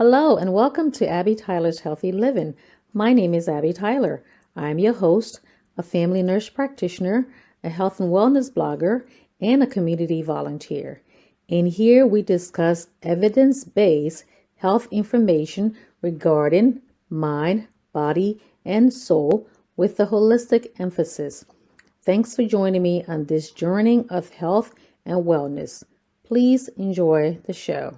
Hello, and welcome to Abby Tyler's Healthy Living. My name is Abby Tyler. I'm your host, a family nurse practitioner, a health and wellness blogger, and a community volunteer. In here, we discuss evidence based health information regarding mind, body, and soul with a holistic emphasis. Thanks for joining me on this journey of health and wellness. Please enjoy the show.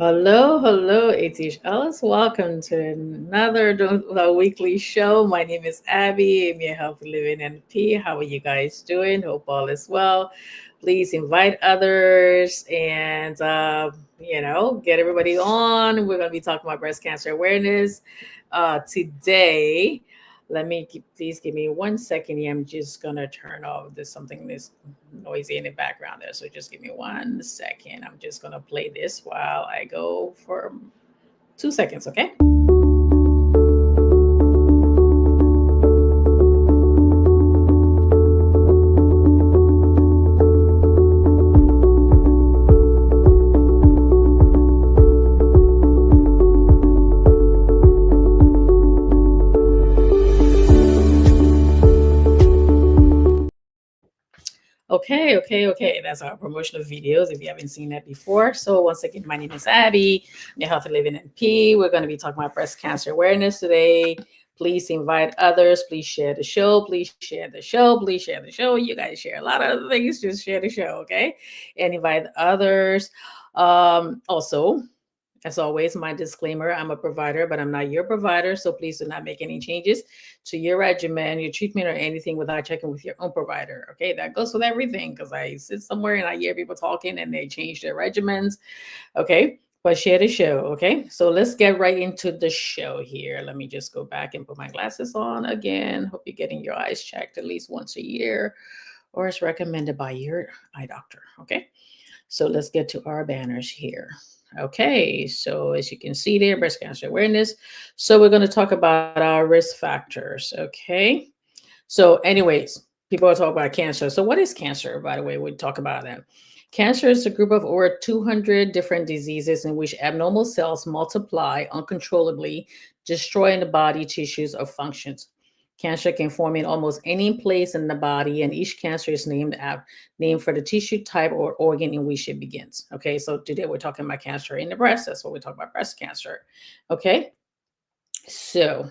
Hello, Atish Ellis. Welcome to another weekly show. My name is Abby. I'm your Healthy Living NP. How are you guys doing? Hope all is well. Please invite others and, get everybody on. We're going to be talking about breast cancer awareness today. Please give me 1 second here. I'm just going to turn off this something this noisy in the background there. So just give me 1 second. I'm just going to play this while I go for 2 seconds, okay? Okay. That's our promotional videos if you haven't seen that before. So once again, my name is Abby, I'm your Healthy Living NP. We're going to be talking about breast cancer awareness today. Please invite others. Please share the show. Please share the show. Please share the show. You guys share a lot of other things. Just share the show, okay? And invite others. Also, as always, my disclaimer, I'm a provider, but I'm not your provider. So please do not make any changes to your regimen, your treatment, or anything without checking with your own provider. Okay, that goes with everything because I sit somewhere and I hear people talking and they change their regimens. Okay, but share the show. Okay, so let's get right into the show here. Let me just go back and put my glasses on again. Hope you're getting your eyes checked at least once a year or as recommended by your eye doctor. Okay, so let's get to our banners here. Okay, so as you can see there, breast cancer awareness. So we're going to talk about our risk factors. Okay, so anyways, people are talking about cancer. So what is cancer, by the way? We talk about that. Cancer is a group of over 200 different diseases in which abnormal cells multiply uncontrollably, destroying the body tissues or functions. Cancer can form in almost any place in the body, and each cancer is named for the tissue type or organ in which it begins. Okay, so today we're talking about cancer in the breast. That's what we talk about, breast cancer. Okay, so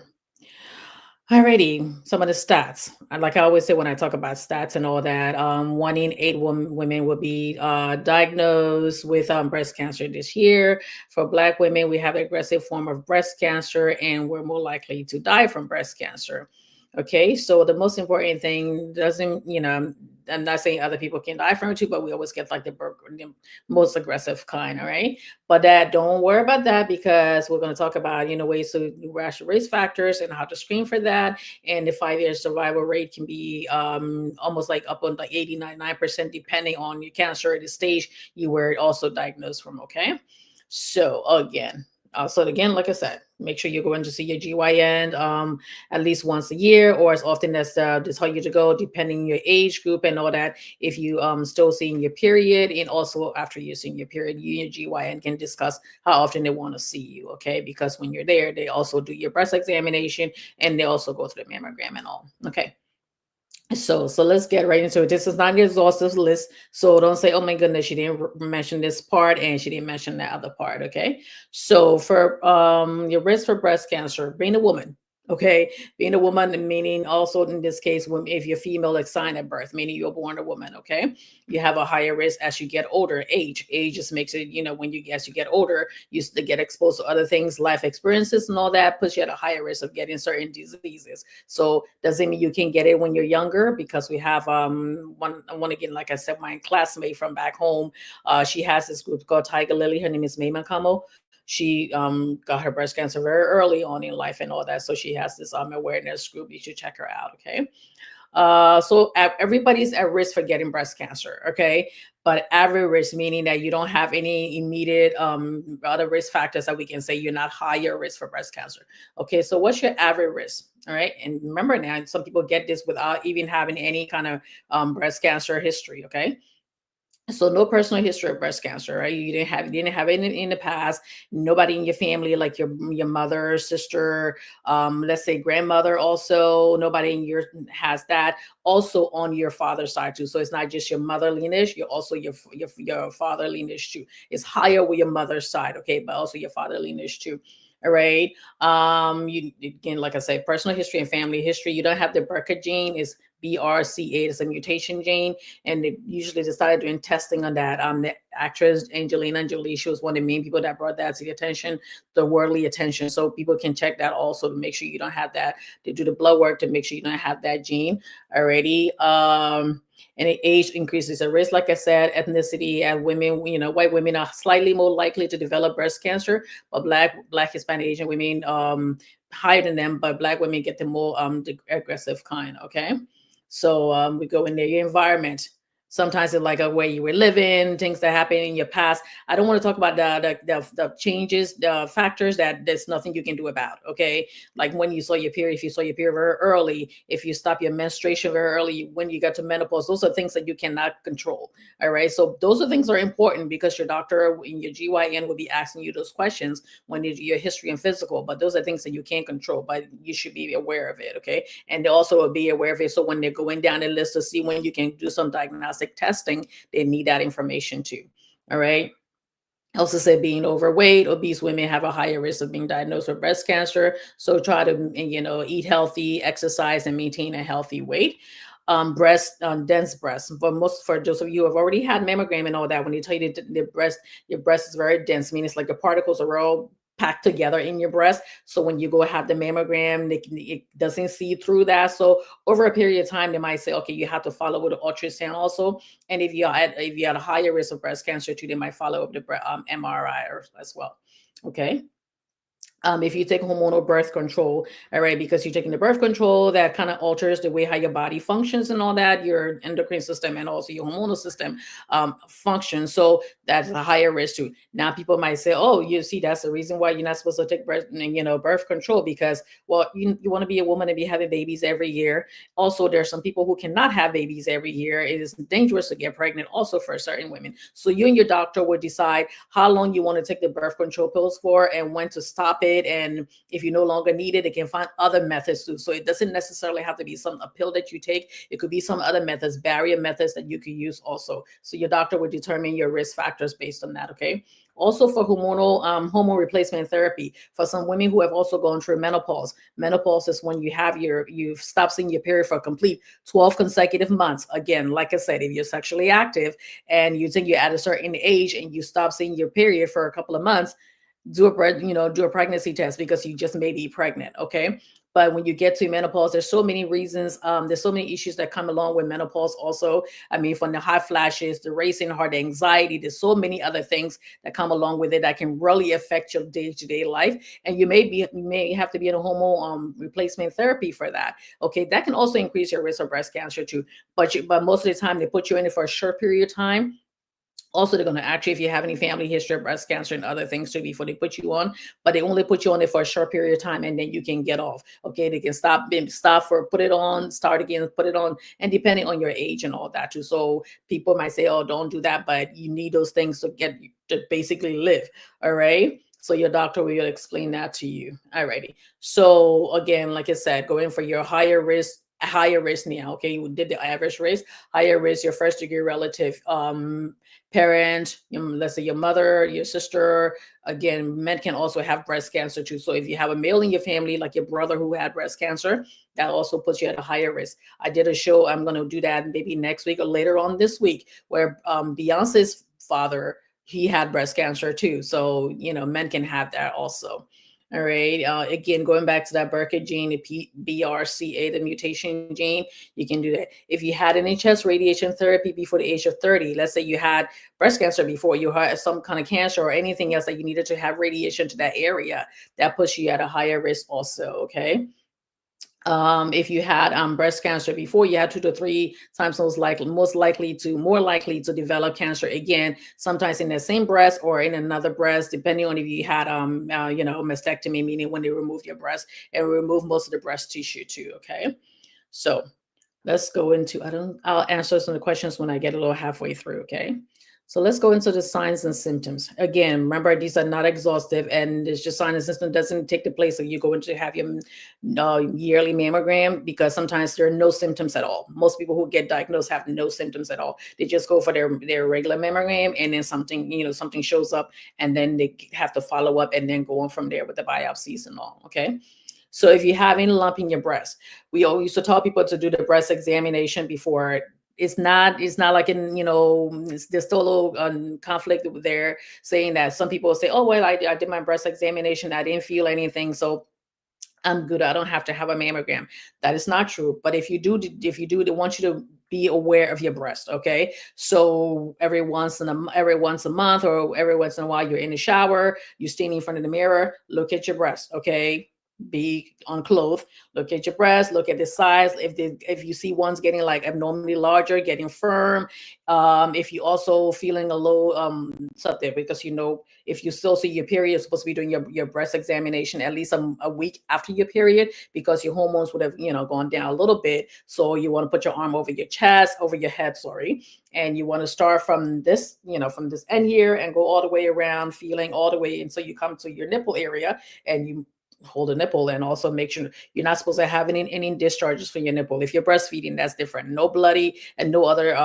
alrighty, some of the stats. Like I always say when I talk about stats and all that, 1 in 8 women will be diagnosed with breast cancer this year. For Black women, we have an aggressive form of breast cancer, and we're more likely to die from breast cancer. Okay, so the most important thing doesn't, I'm not saying other people can die from it too, but we always get like the most aggressive kind, all right? But that don't worry about that because we're going to talk about, ways to rational risk factors and how to screen for that. And the 5 year survival rate can be almost like up on like 89% depending on your cancer at the stage you were also diagnosed from. Okay. So again, like I said, make sure you go in to see your GYN at least once a year or as often as they tell you to go, depending on your age group and all that. If you still seeing your period, and also after you're seeing your period, you and your GYN can discuss how often they want to see you. Okay, because when you're there, they also do your breast examination and they also go through the mammogram and all. Okay. So let's get right into it. This is not an exhaustive list, so don't say, "Oh my goodness, she didn't mention this part and she didn't mention that other part." Okay, so for your risk for breast cancer, being a woman. Okay, being a woman, meaning also in this case, if you're female, assigned at birth, meaning you're born a woman. Okay, you have a higher risk as you get older. Age just makes it, when as you get older, you get exposed to other things, life experiences, and all that puts you at a higher risk of getting certain diseases. So doesn't mean you can get it when you're younger, because we have one again, like I said, my classmate from back home. She has this group called Tiger Lily. Her name is May Kamo. She got her breast cancer very early on in life and all that. So she has this awareness group. You should check her out. Okay. So everybody's at risk for getting breast cancer, okay? But average risk, meaning that you don't have any immediate other risk factors that we can say you're not higher risk for breast cancer. Okay, so what's your average risk? All right, and remember now, some people get this without even having any kind of breast cancer history. Okay, so no personal history of breast cancer, right? You didn't have it in the past. Nobody in your family, like your mother, sister, let's say grandmother, also nobody in your has that. Also on your father's side too. So it's not just your mother lineage, you're also your father lineage too. It's higher with your mother's side, okay, but also your father lineage too. All right. You again, like I said, personal history and family history. You don't have the BRCA gene, is BRCA, it's a mutation gene, and they usually decided doing testing on that. The actress Angelina Jolie, she was one of the main people that brought that to the attention, the worldly attention. So people can check that also to make sure you don't have that. They do the blood work to make sure you don't have that gene already. And age increases the risk. Like I said, ethnicity and women, white women are slightly more likely to develop breast cancer, but black, Hispanic, Asian women higher than them, but black women get the more the aggressive kind. Okay. So we go in there, your environment. Sometimes it's like a way you were living, things that happen in your past. I don't want to talk about the changes, the factors that there's nothing you can do about. Okay, like when you saw your period, if you saw your period very early, if you stop your menstruation very early, when you got to menopause, those are things that you cannot control. All right, so those are things that are important because your doctor in your GYN will be asking you those questions when you do your history and physical. But those are things that you can't control, but you should be aware of it. Okay, and they also will be aware of it. So when they're going down the list to see when you can do some diagnostic testing, they need that information too. All right. Also said being overweight, obese women have a higher risk of being diagnosed with breast cancer. So try to, eat healthy, exercise, and maintain a healthy weight. Dense breast. But most for those of you who have already had mammogram and all that, when they tell you that your breast is very dense, meaning it's like the particles are all packed together in your breast. So when you go have the mammogram, it doesn't see through that. So over a period of time, they might say, okay, you have to follow with the ultrasound also. And if you're at a higher risk of breast cancer too, they might follow up the MRI as well. Okay. If you take hormonal birth control, all right, because you're taking the birth control, that kind of alters the way how your body functions and all that, your endocrine system and also your hormonal system functions. So that's a higher risk too. Now people might say, oh, you see, that's the reason why you're not supposed to take birth control because, well, you want to be a woman and be having babies every year. Also, there's some people who cannot have babies every year. It is dangerous to get pregnant also for certain women. So you and your doctor would decide how long you want to take the birth control pills for and when to stop it. And if you no longer need it, it can find other methods too. So it doesn't necessarily have to be a pill that you take. It could be some other methods, barrier methods that you could use also. So your doctor would determine your risk factors based on that. Okay. Also for hormone replacement therapy for some women who have also gone through menopause. Menopause is when you've stopped seeing your period for a complete 12 consecutive months. Again, like I said, if you're sexually active and you think you're at a certain age and you stop seeing your period for a couple of months, do a pregnancy test because you just may be pregnant. Okay. But when you get to menopause, there's so many reasons. There's so many issues that come along with menopause also. I mean, from the hot flashes, the racing heart, the anxiety, there's so many other things that come along with it that can really affect your day-to-day life. And you may have to be in a hormone replacement therapy for that. Okay. That can also increase your risk of breast cancer too. But most of the time they put you in it for a short period of time. Also, they're going to ask you if you have any family history of breast cancer and other things too before they put you on, but they only put you on it for a short period of time and then you can get off. Okay, they can stop for put it on, start again, put it on, and depending on your age and all that too. So people might say, oh, don't do that, but you need those things to basically live. All right. So your doctor will explain that to you. All righty. So again, like I said, go in for your higher risk now. Okay, you did the average risk. Higher risk, your first degree relative, parent, let's say your mother, your sister. Again, men can also have breast cancer too. So if you have a male in your family, like your brother who had breast cancer, that also puts you at a higher risk. I did a show, I'm going to do that maybe next week or later on this week, where Beyonce's father, he had breast cancer too. So, men can have that also. All right. Again, going back to that BRCA gene, the BRCA, the mutation gene, you can do that. If you had any chest radiation therapy before the age of 30, let's say you had breast cancer before, you had some kind of cancer or anything else that you needed to have radiation to that area, that puts you at a higher risk also. Okay. If you had breast cancer before, you had 2 to 3 times more likely to develop cancer again, sometimes in the same breast or in another breast, depending on if you had mastectomy, meaning when they remove your breast and remove most of the breast tissue too. Okay, so let's go into, I'll answer some of the questions when I get a little halfway through, okay? So let's go into the signs and symptoms. Again, remember, these are not exhaustive, and it's just sign and symptom doesn't take the place of you going to have your yearly mammogram, because sometimes there are no symptoms at all. Most people who get diagnosed have no symptoms at all. They just go for their regular mammogram, and then something shows up, and then they have to follow up and then go on from there with the biopsies and all, okay? So if you have any lump in your breast, we always used to tell people to do the breast examination before. It's not like there's still a little conflict there, saying that some people say, oh well, I did my breast examination, I didn't feel anything, so I'm good, I don't have to have a mammogram. That is not true. But if you do, they want you to be aware of your breast, okay? So every once a month or every once in a while, you're in the shower, you're standing in front of the mirror, look at your breast, okay? Be unclothed, look at your breast, look at the size. If you see one's getting like abnormally larger, getting firm, if you also feeling a little something, because if you still see your period, you're supposed to be doing your breast examination at least a week after your period, because your hormones would have gone down a little bit. So you want to put your arm over your chest, over your head, sorry, and you want to start from this end here and go all the way around, feeling all the way until you come to your nipple area, and you hold a nipple, and also make sure you're not supposed to have any discharges from your nipple. If you're breastfeeding, that's different. No bloody and no other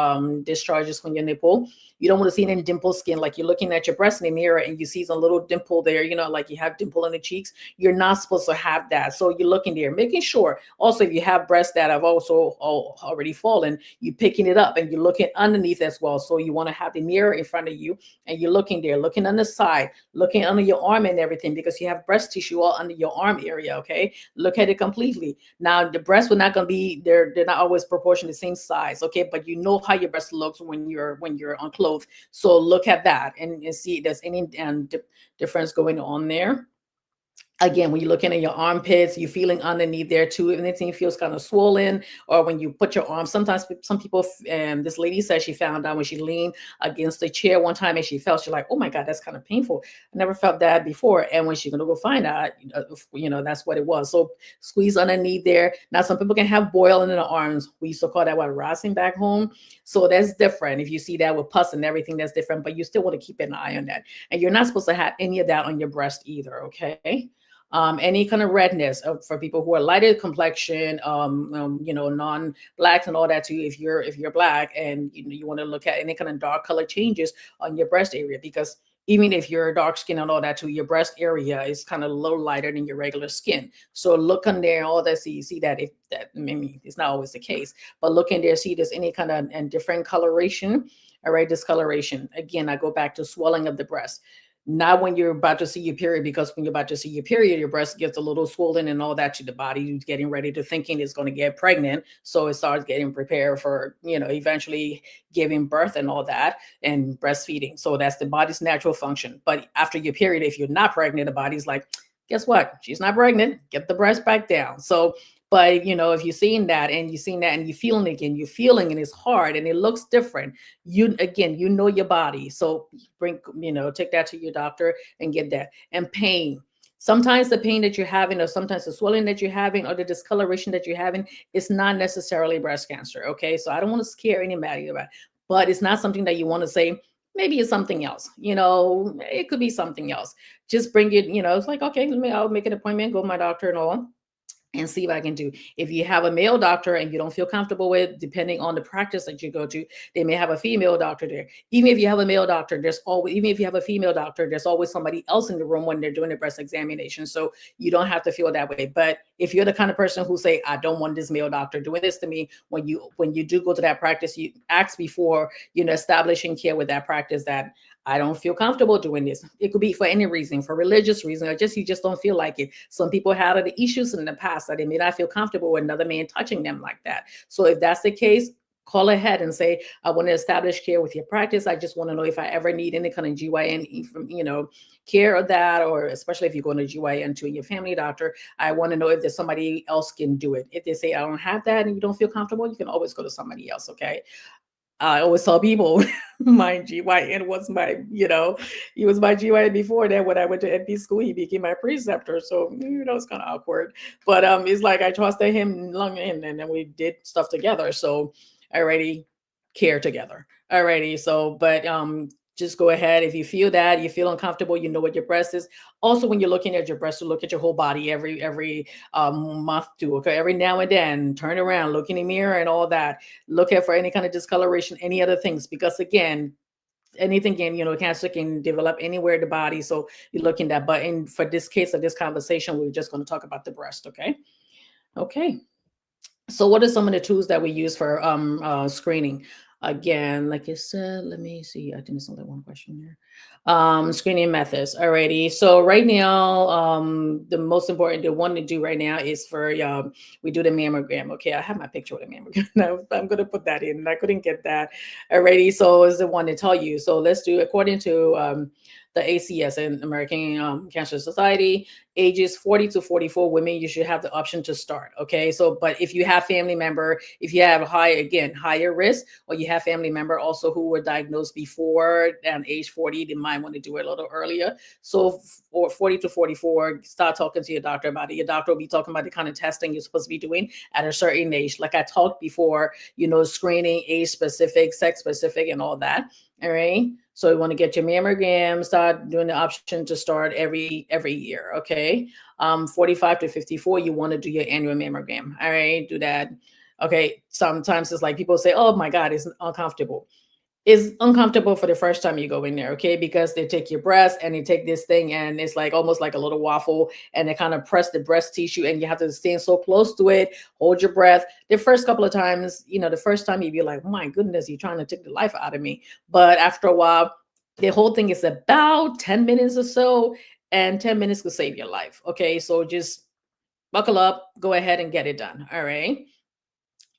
discharges from your nipple. You don't want to see any dimple skin, like you're looking at your breast in the mirror and you see some little dimple there, like you have dimple in the cheeks. You're not supposed to have that. So you're looking there, making sure. Also, if you have breasts that have also already fallen, you're picking it up and you're looking underneath as well. So you want to have the mirror in front of you and you're looking there, looking on the side, looking under your arm and everything, because you have breast tissue all under your arm area, okay? Look at it completely. Now, the breasts were not going to be, they're not always proportionally the same size, okay? But you know how your breast looks when you're unclothed. So look at that and see if there's any difference going on there. Again, when you're looking at your armpits, you're feeling underneath there too. If anything feels kind of swollen, or when you put your arm, sometimes some people, this lady said she found out when she leaned against the chair one time and she felt, she's like, oh my God, that's kind of painful. I never felt that before. And when she's going to go find out, that's what it was. So squeeze underneath there. Now, some people can have boiling in the arms. We used to call that rising back home. So that's different. If you see that with pus and everything, that's different, but you still want to keep an eye on that. And you're not supposed to have any of that on your breast either, okay? Any kind of redness for people who are lighter complexion, non-blacks and all that too. If you're black and you want to look at any kind of dark color changes on your breast area, because even if you're dark skin and all that too, your breast area is kind of a little lighter than your regular skin. So look on there, all that, so you see that. If that, maybe it's not always the case, but look in there, see if there's any kind of and different coloration. All right, discoloration. Again, I go back to swelling of the breast. Not when you're about to see your period, because when you're about to see your period, your breast gets a little swollen and all that to the body, getting ready to thinking it's going to get pregnant. So it starts getting prepared for, eventually giving birth and all that and breastfeeding. So that's the body's natural function. But after your period, if you're not pregnant, the body's like, guess what? She's not pregnant. Get the breast back down. So, but if you're seeing that and you're feeling it again, you're feeling and it's hard and it looks different. You know your body. So take that to your doctor and get that. And pain. Sometimes the pain that you're having, or sometimes the swelling that you're having, or the discoloration that you're having, is not necessarily breast cancer. Okay. So I don't want to scare anybody about it, but it's not something that you want to say, maybe it's something else. It could be something else. Just bring it, it's like, okay, I'll make an appointment, go to my doctor and all, and see what I can do. If you have a male doctor and you don't feel comfortable with, depending on the practice that you go to, they may have a female doctor there. Even if you have a male doctor, even if you have a female doctor, there's always somebody else in the room when they're doing the breast examination. So you don't have to feel that way. But if you're the kind of person who say, I don't want this male doctor doing this to me, when you do go to that practice, you ask before, establishing care with that practice, that I don't feel comfortable doing this. It could be for any reason, for religious reason, or you just don't feel like it. Some people had the issues in the past that they may not feel comfortable with another man touching them like that. So if that's the case, call ahead and say, I want to establish care with your practice. I just want to know if I ever need any kind of GYN from, care of that, or especially if you're going to GYN to your family doctor, I want to know if there's somebody else can do it. If they say I don't have that and you don't feel comfortable, you can always go to somebody else. Okay. I always tell people my GYN was he was my GYN before that. When I went to NP school, he became my preceptor. So, it's kind of awkward. But it's like I trusted him long in, and then we did stuff together. So I already care together. Alrighty. So, but just go ahead. If you feel that you feel uncomfortable, you know what your breast is. Also, when you're looking at your breast, to look at your whole body every month too. Okay, every now and then, turn around, look in the mirror, and all that. Look at for any kind of discoloration, any other things, because again, anything can, cancer can develop anywhere in the body. So you're looking at that. But in for this case of this conversation, we're just going to talk about the breast. Okay. Okay. So what are some of the tools that we use for screening? Again, like I said, let me see. I think there's only one question here. Screening methods. Alrighty. So right now, the most important, the one to do right now is for we do the mammogram. Okay, I have my picture of the mammogram. Now I'm gonna put that in. I couldn't get that. Alrighty. So it's the one to tell you. So let's do according to the ACS and American Cancer Society, ages 40 to 44 women, you should have the option to start. Okay. So, but if you have family member, if you have higher risk, or you have family member also who were diagnosed before age 40, they might want to do it a little earlier. So for 40 to 44, start talking to your doctor about it. Your doctor will be talking about the kind of testing you're supposed to be doing at a certain age. Like I talked before, screening, age specific, sex specific, and all that. All right. So you want to get your mammogram, start doing the option to start every year. Okay. 45 to 54, you want to do your annual mammogram. All right, do that. Okay. Sometimes it's like people say, oh my God, it's uncomfortable. It's uncomfortable for the first time you go in there, okay? Because they take your breast and they take this thing and it's like almost like a little waffle, and they kind of press the breast tissue and you have to stand so close to it, hold your breath. The first couple of times, the first time you'd be like, oh my goodness, you're trying to take the life out of me. But after a while, the whole thing is about 10 minutes or so, and 10 minutes could save your life. Okay, so just buckle up, go ahead and get it done. All right.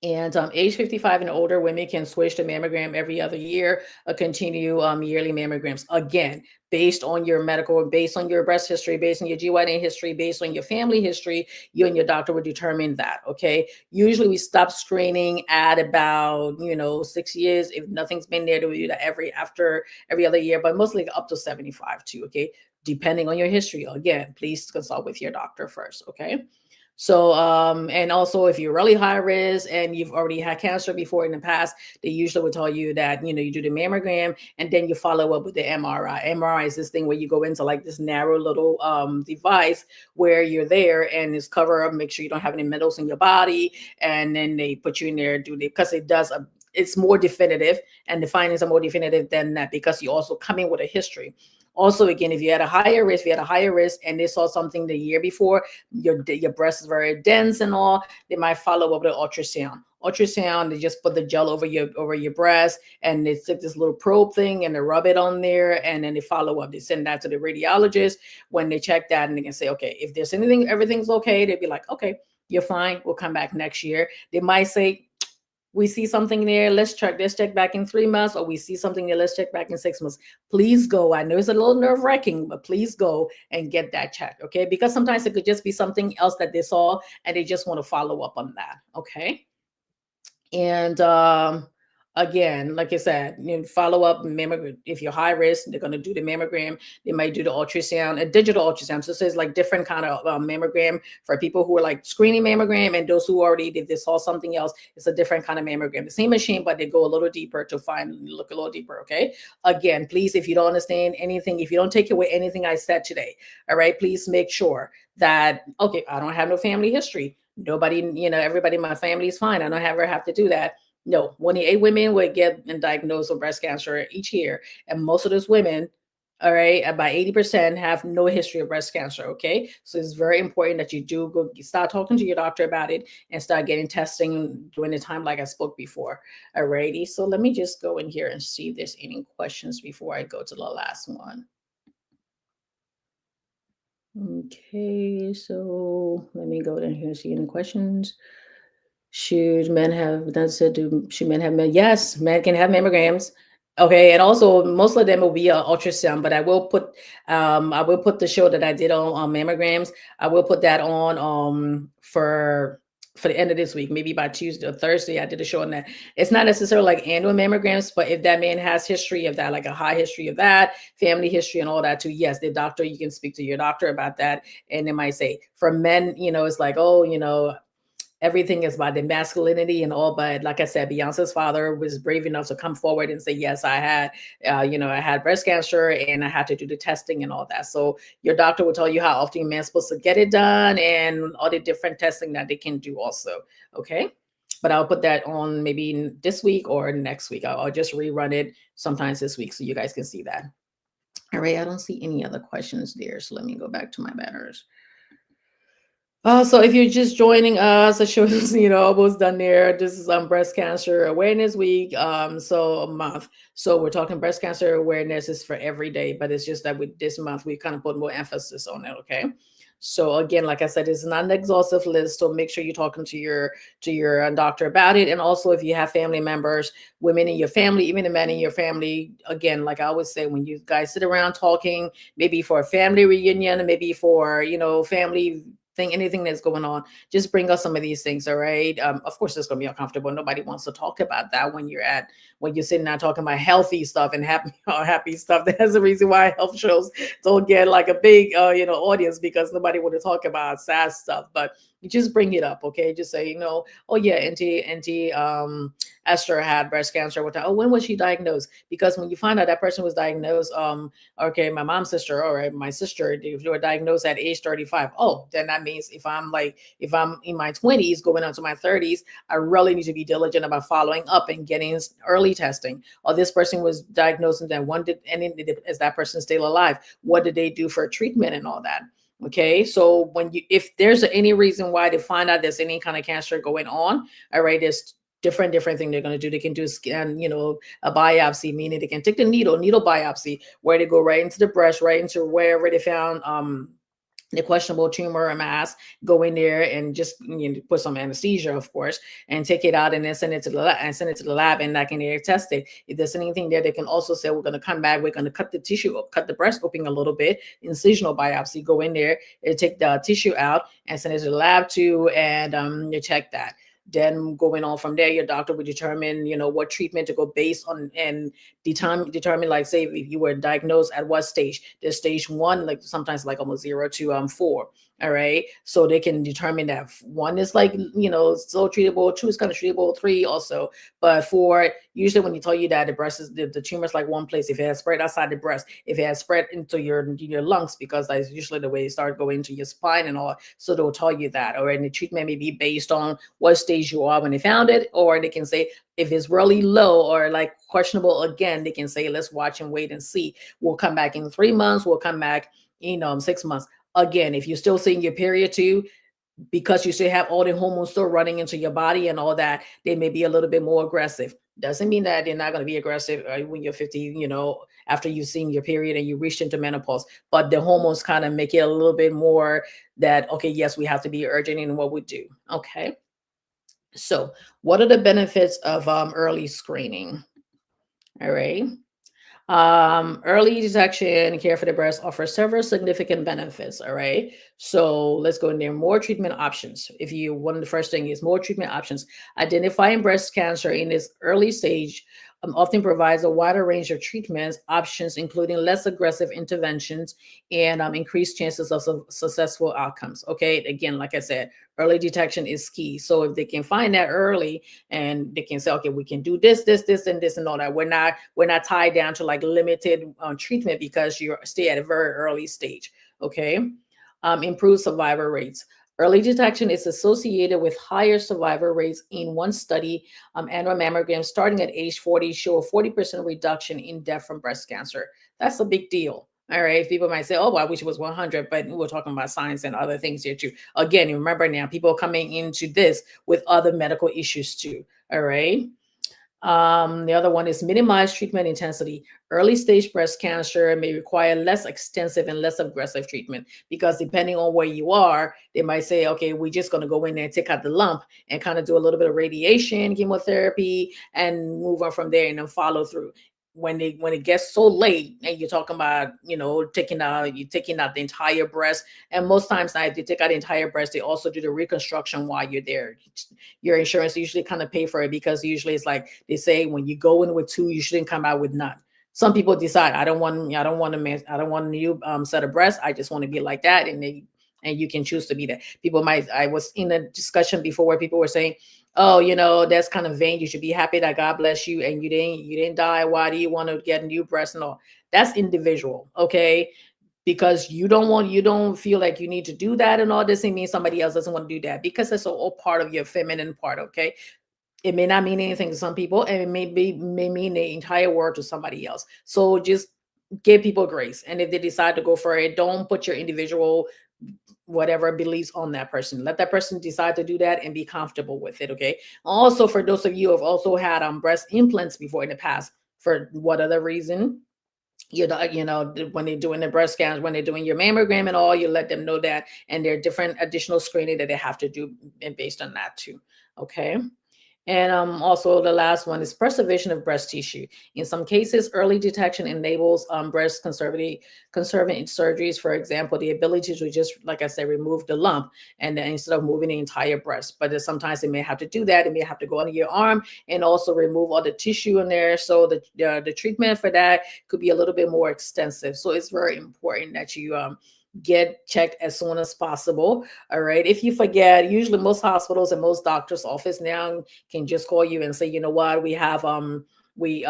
And age 55 and older women can switch to mammogram every other year or continue yearly mammograms. Again, based on your medical, based on your breast history, based on your GYN history, based on your family history, you and your doctor will determine that. Okay. Usually we stop screening at about, 6 years. If nothing's been there, to do that after every other year, but mostly up to 75 too. Okay. Depending on your history. Again, please consult with your doctor first. Okay. So, and also if you're really high risk and you've already had cancer before in the past, they usually will tell you that, you do the mammogram and then you follow up with the MRI. MRI is this thing where you go into like this narrow little device where you're there and it's cover up, make sure you don't have any metals in your body. And then they put you in there, because it's more definitive, and the findings are more definitive than that because you also come in with a history. Also, again, if you had a higher risk and they saw something the year before, your breast is very dense and all, they might follow up with ultrasound. Ultrasound, they just put the gel over your breast and they stick this little probe thing and they rub it on there, and then they follow up. They send that to the radiologist. When they check that, and they can say, okay, if there's anything, everything's okay, they'd be like, okay, you're fine. We'll come back next year. They might say, we see something there, let's check back in 3 months, or we see something there, let's check back in 6 months. Please go. I know it's a little nerve-wracking, but please go and get that checked. Okay. Because sometimes it could just be something else that they saw and they just want to follow up on that. Okay. And again, like I said, follow up mammogram. If you're high risk, they're going to do the mammogram. They might do the ultrasound, a digital ultrasound. So it's like different kind of mammogram for people who are like screening mammogram, and those who already, if they saw something else, it's a different kind of mammogram. The same machine, but they go a little deeper to look a little deeper. Okay. Again, please, if you don't understand anything, if you don't take away anything I said today, all right, please make sure that, okay, I don't have no family history. Nobody, everybody in my family is fine. I don't ever have to do that. No, 28 women would get diagnosed with breast cancer each year. And most of those women, all right, about 80% have no history of breast cancer. Okay. So it's very important that you do go start talking to your doctor about it and start getting testing during the time, like I spoke before. All righty. So let me just go in here and see if there's any questions before I go to the last one. Okay, so let me go down here and see any questions. Should men have that's it, do should men have men? Yes, men can have mammograms. Okay, and also most of them will be ultrasound, but I will put the show that I did on mammograms. I will put that on for the end of this week, maybe by Tuesday or Thursday. I did a show on that. It's not necessarily like annual mammograms, but if that man has history of that, like a high history of that, family history and all that too, yes, the doctor, you can speak to your doctor about that. And they might say for men, it's like, oh, everything is about the masculinity and all. But like I said, Beyonce's father was brave enough to come forward and say, yes, I had breast cancer and I had to do the testing and all that. So your doctor will tell you how often your man's supposed to get it done and all the different testing that they can do also. Okay. But I'll put that on maybe this week or next week. I'll just rerun it sometimes this week so you guys can see that. All right. I don't see any other questions there. So let me go back to my banners. So if you're just joining us, the show is almost done there. This is Breast Cancer Awareness Week. So a month. So we're talking breast cancer awareness is for every day, but it's just that with this month we kind of put more emphasis on it. Okay. So again, like I said, it's not an exhaustive list. So make sure you're talking to your doctor about it. And also, if you have family members, women in your family, even the men in your family, again, like I always say, when you guys sit around talking, maybe for a family reunion, maybe for family thing, anything that's going on, just bring us some of these things. All right. Of course it's going to be uncomfortable. Nobody wants to talk about that when you're sitting there talking about healthy stuff and happy stuff. That's the reason why health shows don't get like a big audience, because nobody want to talk about sad stuff. But you just bring it up. Okay. Just say, oh yeah, auntie Esther had breast cancer. Oh, when was she diagnosed? Because when you find out that person was diagnosed, okay, my mom's sister, all right, my sister, if you were diagnosed at age 35, oh, then that means if I'm in my 20s going on to my 30s, I really need to be diligent about following up and getting early testing. Or this person was diagnosed, and then is that person still alive? What did they do for treatment and all that? Okay, so if there's any reason why they find out there's any kind of cancer going on, all right, there's different thing they're going to do. They can do scan, a biopsy, meaning they can take the needle biopsy, where they go right into the breast, right into wherever they found the questionable tumor or mass, go in there and just put some anesthesia, of course, and take it out and then send it to the lab and that can test it. If there's anything there, they can also say, we're going to come back, we're going to cut the tissue up, cut the breast open a little bit, incisional biopsy, go in there and take the tissue out and send it to the lab too, and you check that. Then going on from there, your doctor will determine, what treatment to go based on, and determine, like, say, if you were diagnosed at what stage. There's stage 1, like sometimes like almost 0 to 4. All right. So they can determine that 1 is like, still treatable, 2 is kind of treatable, 3 also. But 4, usually when you tell you that the breast is the tumor is like one place, if it has spread outside the breast, if it has spread into your lungs, because that's usually the way it start going into your spine and all. So they'll tell you that. Or and the treatment may be based on what stage you are when they found it, or they can say if it's really low or like questionable, again, they can say, let's watch and wait and see. We'll come back in 3 months. We'll come back, 6 months. Again, if you're still seeing your period too, because you still have all the hormones still running into your body and all that, they may be a little bit more aggressive. Doesn't mean that they're not going to be aggressive when you're 50, after you've seen your period and you reached into menopause. But the hormones kind of make it a little bit more that, okay, yes, we have to be urgent in what we do. Okay. So what are the benefits of early screening? All right. Early detection and care for the breast offers several significant benefits. All right. So let's go in there. More treatment options. One of the first thing is more treatment options. Identifying breast cancer in its early stage often provides a wider range of treatments options, including less aggressive interventions and increased chances of successful outcomes. Okay. Again, like I said, early detection is key. So if they can find that early and they can say, okay, we can do this, and this and all that. We're not tied down to like limited treatment because you're still at a very early stage. Okay. Improve survivor rates. Early detection is associated with higher survivor rates. In one study, annual mammograms starting at age 40 show a 40% reduction in death from breast cancer. That's a big deal. All right. People might say, oh, well, I wish it was 100, but we're talking about science and other things here too. Again, remember now, people are coming into this with other medical issues too. All right. The other one is minimize treatment intensity. Early stage breast cancer may require less extensive and less aggressive treatment because depending on where you are, they might say, okay, we're just going to go in there and take out the lump and kind of do a little bit of radiation, chemotherapy, and move on from there and then follow through. When it gets so late and you're talking about taking out the entire breast, and most times now if they take out the entire breast, they also do the reconstruction while you're there. Your insurance usually kind of pay for it because usually it's like they say when you go in with two, you shouldn't come out with none. Some people decide I don't want a new set of breasts. I just want to be like that, and you can choose to be that. People might. I was in a discussion before where people were saying, "Oh, that's kind of vain. You should be happy that God bless you and you didn't die. Why do you want to get a new breast?" And all that's individual, okay? Because you don't feel like you need to do that and all. Doesn't mean somebody else doesn't want to do that because it's all part of your feminine part, okay? It may not mean anything to some people, and it may mean the entire world to somebody else. So just give people grace, and if they decide to go for it, don't put your individual whatever beliefs on that person. Let that person decide to do that and be comfortable with it. Okay. Also, for those of you who have also had breast implants before in the past, for what other reason, when they're doing the breast scans, when they're doing your mammogram and all, you let them know that, and there are different additional screening that they have to do, and based on that too. Okay. And also the last one is preservation of breast tissue. In some cases, early detection enables breast conserving surgeries. For example, the ability to just, like I said, remove the lump and then instead of moving the entire breast. But sometimes they may have to do that. They may have to go under your arm and also remove all the tissue in there. So the treatment for that could be a little bit more extensive. So it's very important that you get checked as soon as possible. All right. If you forget, usually most hospitals and most doctors' office now can just call you and say, you know what, we have we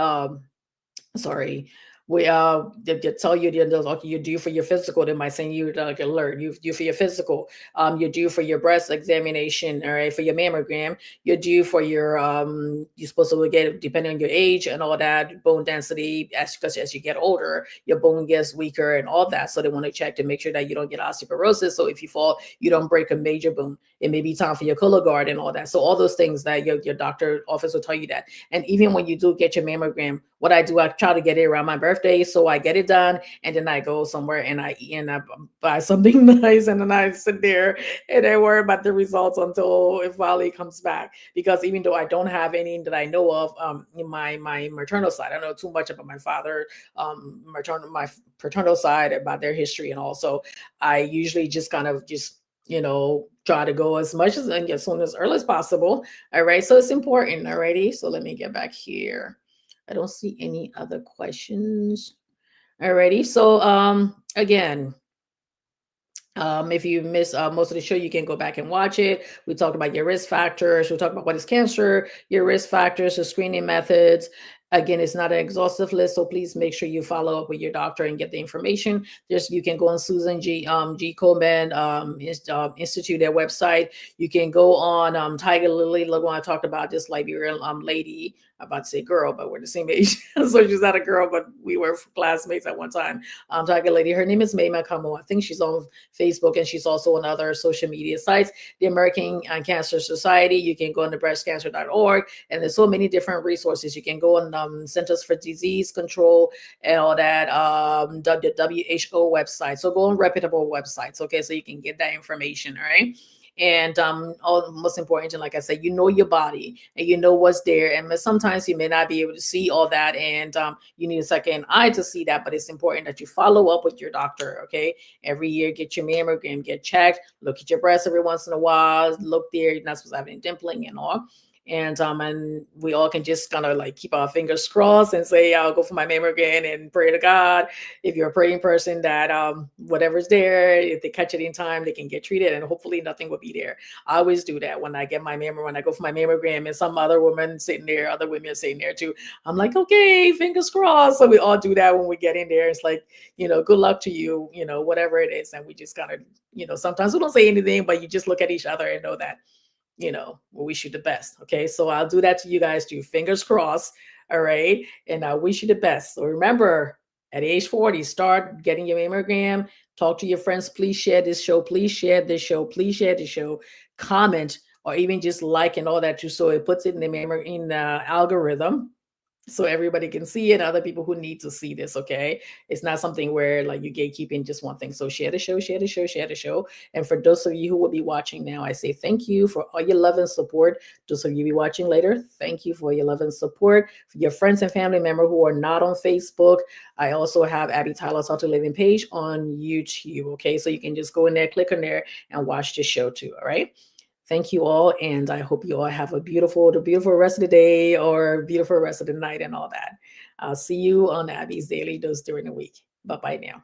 sorry they tell you okay, you're due for your physical. They might send you like alert, you due for your physical, you're due for your breast examination, all right, for your mammogram, you're due for your you're supposed to get, depending on your age and all that, bone density, because as you get older your bone gets weaker and all that, so they want to check to make sure that you don't get osteoporosis, so if you fall you don't break a major bone. It may be time for your Cologuard and all that, so all those things that your doctor office will tell you that. And even when you do get your mammogram, what I do, I try to get it around my birthday, so I get it done, and then I go somewhere and I buy something nice, and then I sit there and I worry about the results until it finally comes back. Because even though I don't have any that I know of, in my maternal side, I don't know too much about my father, my paternal side, about their history, and also I usually just kind of just try to go as much as soon as early as possible. All right, so it's important. Alrighty, so let me get back here. I don't see any other questions. Alrighty. So again, if you miss most of the show, you can go back and watch it. We talked about your risk factors. We talked about what is cancer, your risk factors, the screening methods. Again, it's not an exhaustive list, so please make sure you follow up with your doctor and get the information. You can go on Susan G. Komen Institute, their website. You can go on Tiger Lily. Look, when I talked about this Liberian lady, I'm about to say girl, but we're the same age, so she's not a girl, but we were classmates at one time. Tiger lady, her name is May Makamo. I think she's on Facebook, and she's also on other social media sites. The American Cancer Society. You can go on to breastcancer.org, and there's so many different resources. You can go on Centers for Disease Control and all that, the WHO website. So go on reputable websites, okay, so you can get that information, all right? And all most important, and like I said, you know your body and you know what's there. And sometimes you may not be able to see all that, and you need a second eye to see that. But it's important that you follow up with your doctor. Okay, every year, get your mammogram, get checked, look at your breasts every once in a while. Look there, you're not supposed to have any dimpling and all. And we all can just kind of like keep our fingers crossed and say, I'll go for my mammogram and pray to God. If you're a praying person, that whatever's there, if they catch it in time, they can get treated, and hopefully nothing will be there. I always do that when I get my mammogram, when I go for my mammogram, and some other women sitting there, other women sitting there too. I'm like, okay, fingers crossed. So we all do that when we get in there. It's like, good luck to you, whatever it is. And we just kind of, sometimes we don't say anything, but you just look at each other and know that, we wish you the best. Okay. So I'll do that to you guys too. Fingers crossed. All right. And I wish you the best. So remember, at age 40, start getting your mammogram. Talk to your friends. Please share this show. Please share this show. Please share the show. Comment or even just like and all that too. So it puts it in the memory in the algorithm so everybody can see it, other people who need to see this. Okay, it's not something where like you gatekeeping just one thing. So share the show, share the show, share the show. And for those of you who will be watching now, I say thank you for all your love and support. Those of you be watching later, thank you for your love and support. For your friends and family member who are not on Facebook, I also have Abby Tyler's How to Living page on YouTube. Okay, so you can just go in there, click on there, and watch the show too. All right. Thank you all, and I hope you all have the beautiful rest of the day or beautiful rest of the night and all that. I'll see you on Abby's Daily Dose during the week. Bye bye now.